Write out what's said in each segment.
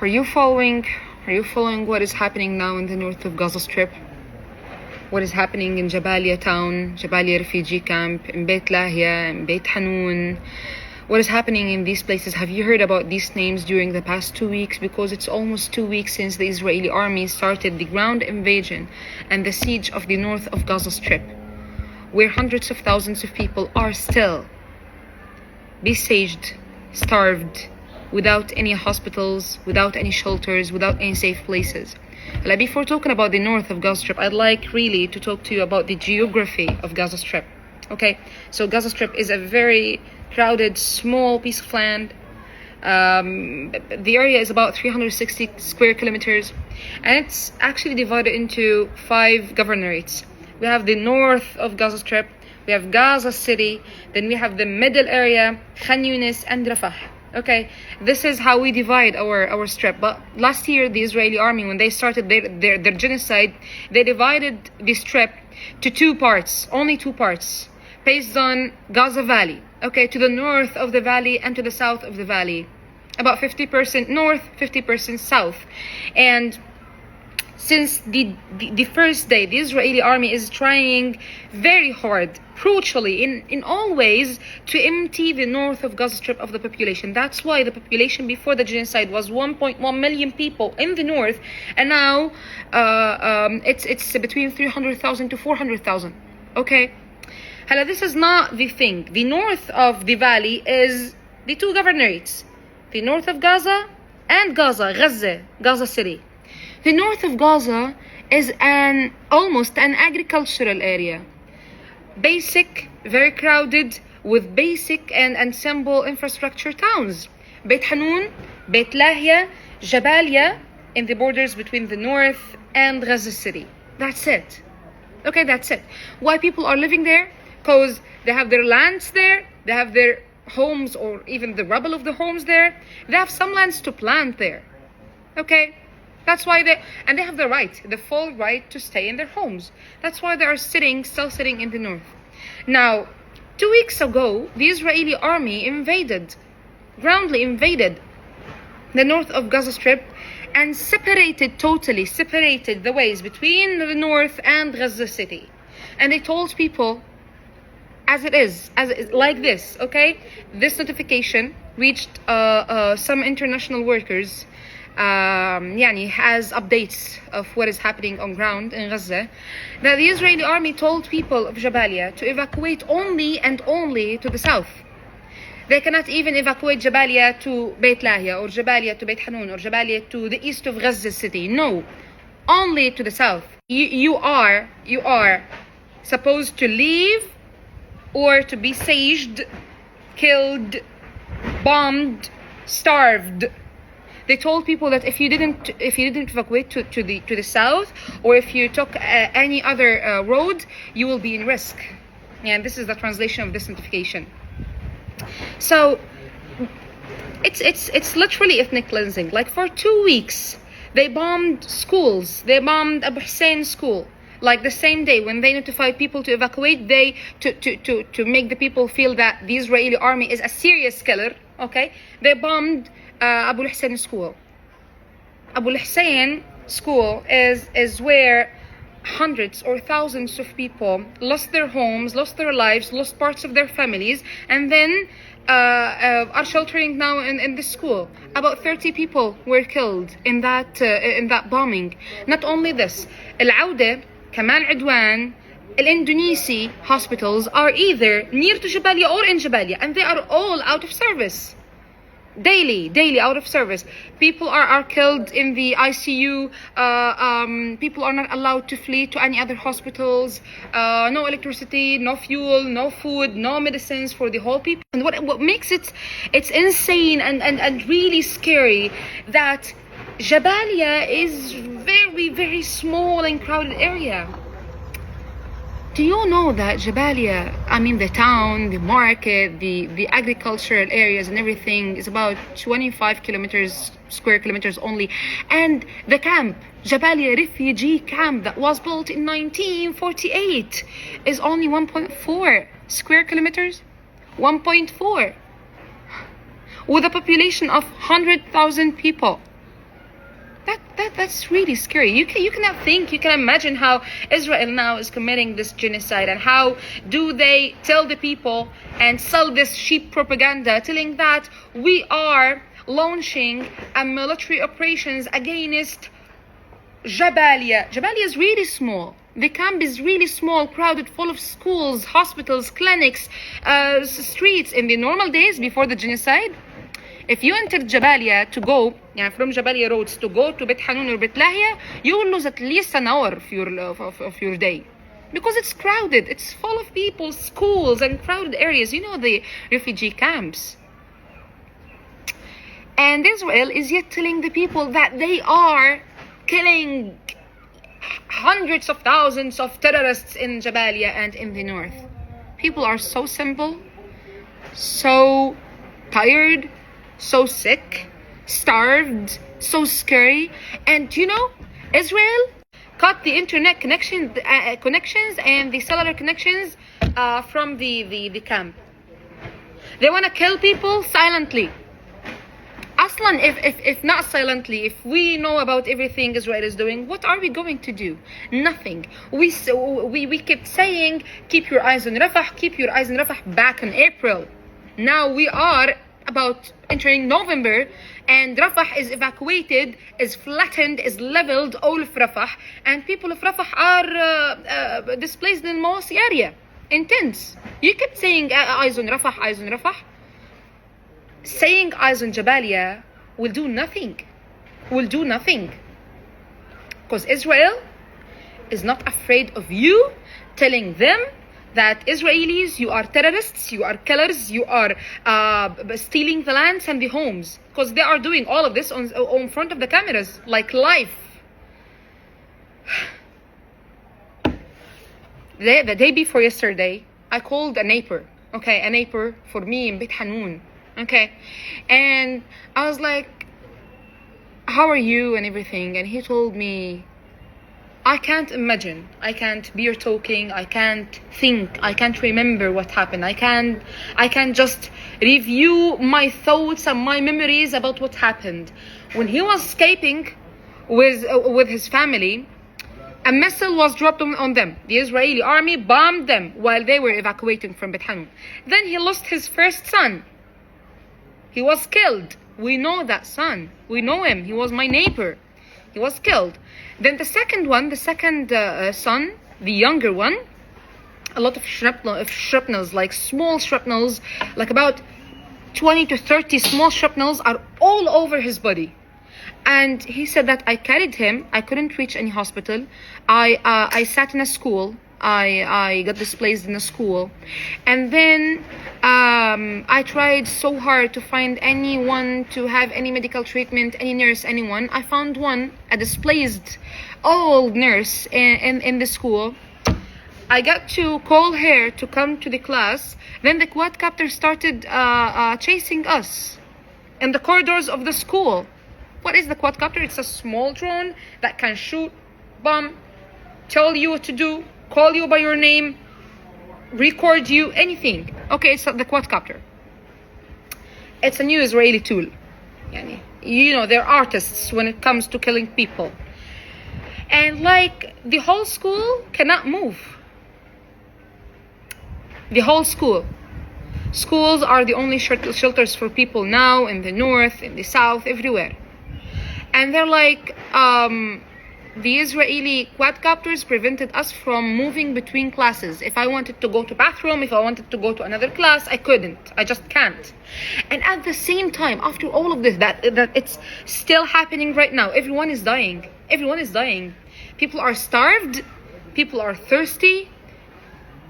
Are you following what is happening now in the north of Gaza Strip? What is happening in Jabalia town, Jabalia refugee camp, in Beit Lahia, in Beit Hanun? What is happening in these places? Have you heard about these names during the past 2 weeks? Because it's almost 2 weeks since the Israeli army started the ground invasion and the siege of the north of Gaza Strip, where hundreds of thousands of people are still besieged, starved, without any hospitals, without any shelters, without any safe places. Like, before talking about the north of Gaza Strip, I'd like really to talk to you about the geography of Gaza Strip. Okay, so Gaza Strip is a very crowded, small piece of land. The area is about 360 square kilometers, and it's actually divided into 5 governorates. We have the north of Gaza Strip, we have Gaza City, then we have the middle area, Khan Yunis and Rafah. Okay, this is how we divide our strip. But last year, the Israeli army, when they started their genocide, they divided the strip to 2 parts, only 2 parts, based on Gaza Valley. Okay, to the north of the valley and to the south of the valley, about 50% north, 50% south. And since the first day, the Israeli army is trying very hard, crucially, in all ways, to empty the north of Gaza Strip of the population. That's why the population before the genocide was 1.1 million people in the north, and now it's between 300,000 to 400,000. Okay, Hala, this is not the thing. The north of the valley is the 2 governorates, the north of Gaza and Gaza City. The north of Gaza is almost an agricultural area. Basic, very crowded, with basic and simple infrastructure towns. Beit Hanun, Beit Lahia, Jabalia, in the borders between the north and Gaza City. That's it. Okay, that's it. Why people are living there? Because they have their lands there, they have their homes, or even the rubble of the homes there. They have some lands to plant there. Okay? That's why they have the full right to stay in their homes. That's why they are still sitting in the north. Now, 2 weeks ago, the Israeli army groundly invaded the north of Gaza Strip and totally separated the ways between the north and Gaza City. And they told people, as it is like this, okay? This notification reached some international workers, has updates of what is happening on ground in Gaza, that the Israeli army told people of Jabalia to evacuate only and only to the south. They cannot even evacuate Jabalia to Beit Lahia, or Jabalia to Beit Hanun, or Jabalia to the east of Gaza City. No, only to the south. You are supposed to leave or to be sieged, killed, bombed, starved. They told people that if you didn't evacuate to the south, or if you took any other road, you will be in risk. And this is the translation of this notification. So it's literally ethnic cleansing. Like, for 2 weeks, they bombed schools. They bombed Abu Hussein school. Like, the same day when they notified people to evacuate, to make the people feel that the Israeli army is a serious killer. Okay, they bombed Abu Hussein school. Abu Hussein school is where hundreds or thousands of people lost their homes, lost their lives, lost parts of their families, and then are sheltering now in this school. About 30 people were killed in that bombing. Not only this, Al-Auda, Kamal Adwan, Al-Indonesi hospitals are either near to Jabalia or in Jabalia, and they are all out of service. Daily out of service. People are killed in the ICU. People are not allowed to flee to any other hospitals. No electricity, no fuel, no food, no medicines for the whole people. And what makes it's insane and really scary that Jabalia is very, very small and crowded area. Do you know that Jabalia, the town, the market, the agricultural areas and everything is about 25 square kilometers only. And the camp, Jabalia refugee camp, that was built in 1948 is only 1.4 square kilometers. 1.4. With a population of 100,000 people. That's really scary. You cannot think, you can imagine how Israel now is committing this genocide, and how do they tell the people and sell this cheap propaganda telling that we are launching a military operations against Jabalia. Jabalia is really small. The camp is really small, crowded, full of schools, hospitals, clinics, streets. In the normal days before the genocide, if you entered Jabalia to go, from Jabalia roads to go to Beit Hanun or Beit Lahia, you will lose at least an hour of your day. Because it's crowded, it's full of people, schools and crowded areas. You know, the refugee camps. And Israel is yet telling the people that they are killing hundreds of thousands of terrorists in Jabalia and in the north. People are so simple, so tired, so sick, starved, so scary. And you know, Israel cut the internet connections and the cellular connections from the camp. They want to kill people silently. Aslan, if not silently, if we know about everything Israel is doing, what are we going to do? Nothing. We kept saying, keep your eyes on Rafah, keep your eyes on Rafah back in April. Now we are about entering November, and Rafah is evacuated, is flattened, is leveled, all of Rafah, and people of Rafah are displaced in most area, in tents. You kept saying eyes on Rafah, eyes on Rafah. Saying eyes on Jabalia will do nothing. Will do nothing. Because Israel is not afraid of you telling them that Israelis, you are terrorists, you are killers, you are stealing the lands and the homes. Because they are doing all of this on front of the cameras, like live. The day before yesterday, I called a neighbor. Okay, a neighbor for me in Beit Hanun. Okay, and I was like, how are you and everything? And he told me, I can't imagine, I can't bear talking, I can't think, I can't remember what happened, I can't just review my thoughts and my memories about what happened. When he was escaping with his family, a missile was dropped on them. The Israeli army bombed them while they were evacuating from Beit Hanun. Then he lost his first son. He was killed. We know that son. We know him. He was my neighbor. He was killed. Then the second son, the younger one, a lot of shrapnels, like small shrapnels, like about 20 to 30 small shrapnels are all over his body. And he said that I carried him. I couldn't reach any hospital. I sat in a school. I got displaced in a school. And then I tried so hard to find anyone to have any medical treatment, any nurse, anyone. I found one, a displaced old nurse in the school. I got to call her to come to the class. Then the quadcopter started chasing us in the corridors of the school. What is the quadcopter? It's a small drone that can shoot, bomb, tell you what to do, call you by your name, record you, anything. Okay, it's the quadcopter. It's a new Israeli tool. You know, they're artists when it comes to killing people. And like, the whole school cannot move. The whole school. Schools are the only shelters for people now in the north, in the south, everywhere. And they're like, the Israeli quadcopters prevented us from moving between classes. If I wanted to go to bathroom, if I wanted to go to another class, I couldn't. I just can't. And at the same time, after all of this, that it's still happening right now. Everyone is dying. Everyone is dying. People are starved. People are thirsty.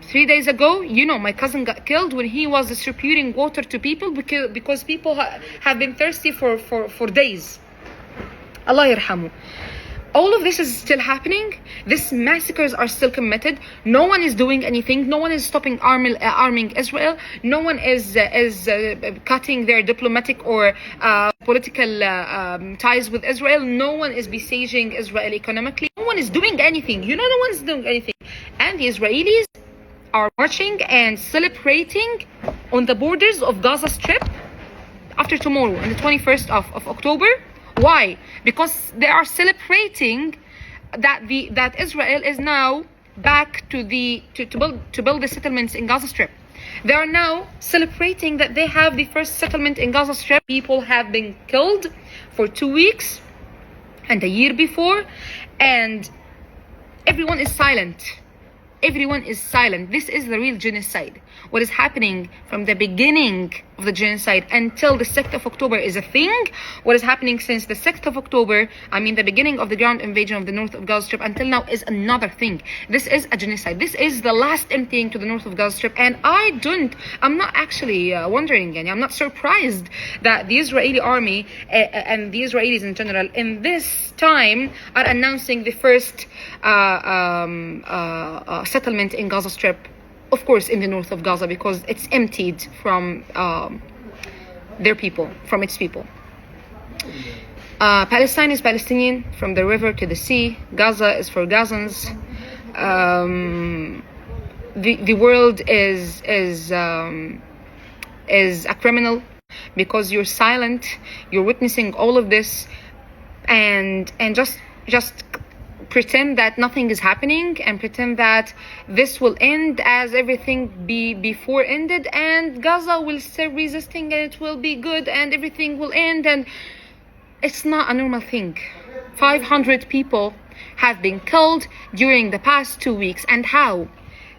3 days ago, you know, my cousin got killed when he was distributing water to people because people have been thirsty for days. Allah yarhamu. All of this is still happening. These massacres are still committed. No one is doing anything. No one is stopping arming Israel. No one is cutting their diplomatic or political ties with Israel. No one is besieging Israel economically. No one is doing anything. You know, no one is doing anything. And the Israelis are marching and celebrating on the borders of Gaza Strip after tomorrow, on the 21st of October. Why? Because they are celebrating that Israel is now back to build the settlements in Gaza Strip. They are now celebrating that they have the first settlement in Gaza Strip. People have been killed for 2 weeks and a year before, and everyone is silent. Everyone is silent. This is the real genocide. What is happening from the beginning of the genocide until the 6th of October is a thing. What is happening since the 6th of October, I mean the beginning of the ground invasion of the north of Gaza Strip until now, is another thing. This is a genocide. This is the last emptying to the north of Gaza Strip. And I'm not actually wondering, and I'm not surprised that the Israeli army and the Israelis in general in this time are announcing the first settlement in Gaza Strip, of course in the north of Gaza, because it's emptied from their people, from its people. Palestine is Palestinian from the river to the sea. Gaza is for Gazans. The world is a criminal because you're silent. You're witnessing all of this, and just pretend that nothing is happening and pretend that this will end as everything before ended, and Gaza will stay resisting and it will be good and everything will end. And it's not a normal thing. 500 people have been killed during the past 2 weeks. And how?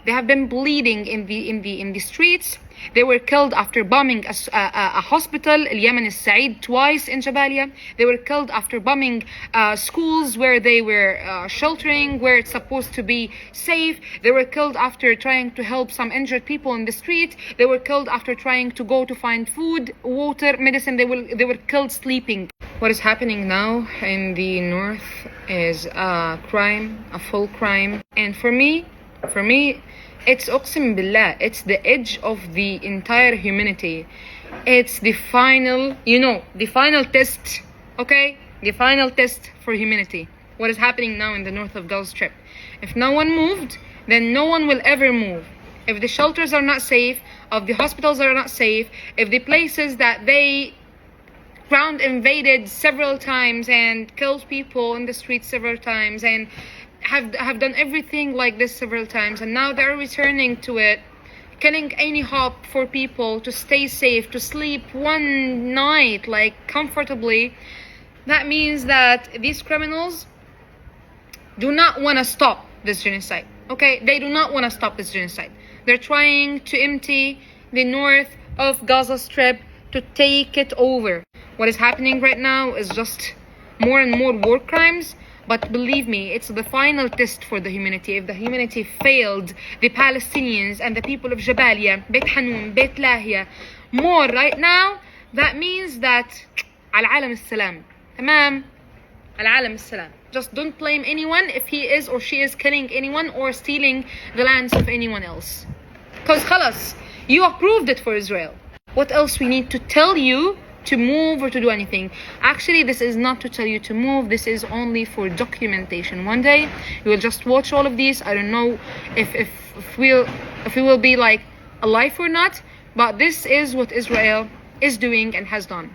They have been bleeding in the streets. They were killed after bombing a hospital, Yemen Said, twice in Jabalia. They were killed after bombing schools where they were sheltering, where it's supposed to be safe. They were killed after trying to help some injured people in the street. They were killed after trying to go to find food, water, medicine. They were killed sleeping. What is happening now in the north is a crime, a full crime. And for me, it's Uqsim Billah, it's the edge of the entire humanity. It's the final, the final test, okay? The final test for humanity. What is happening now in the north of Gaza Strip. If no one moved, then no one will ever move. If the shelters are not safe, if the hospitals are not safe, if the places that they ground invaded several times and killed people in the streets several times and have done everything like this several times, and now they're returning to it, killing any hope for people to stay safe, to sleep one night like comfortably. That means that these criminals do not want to stop this genocide. Okay, they do not want to stop this genocide. They're trying to empty the north of Gaza Strip, to take it over. What is happening right now is just more and more war crimes. But believe me, it's the final test for the humanity. If the humanity failed the Palestinians and the people of Jabalia, Beit Hanun, Beit Lahia, more right now, that means that al-alam as-salam. Tamam? Al-alam as-salam. Just don't blame anyone if he is or she is killing anyone or stealing the lands of anyone else. Because khalas, you approved it for Israel. What else we need to tell you to move or to do anything? Actually, this is not to tell you to move. This is only for documentation. One day you will just watch all of these. I don't know if we will be like alive or not, but this is what Israel is doing and has done.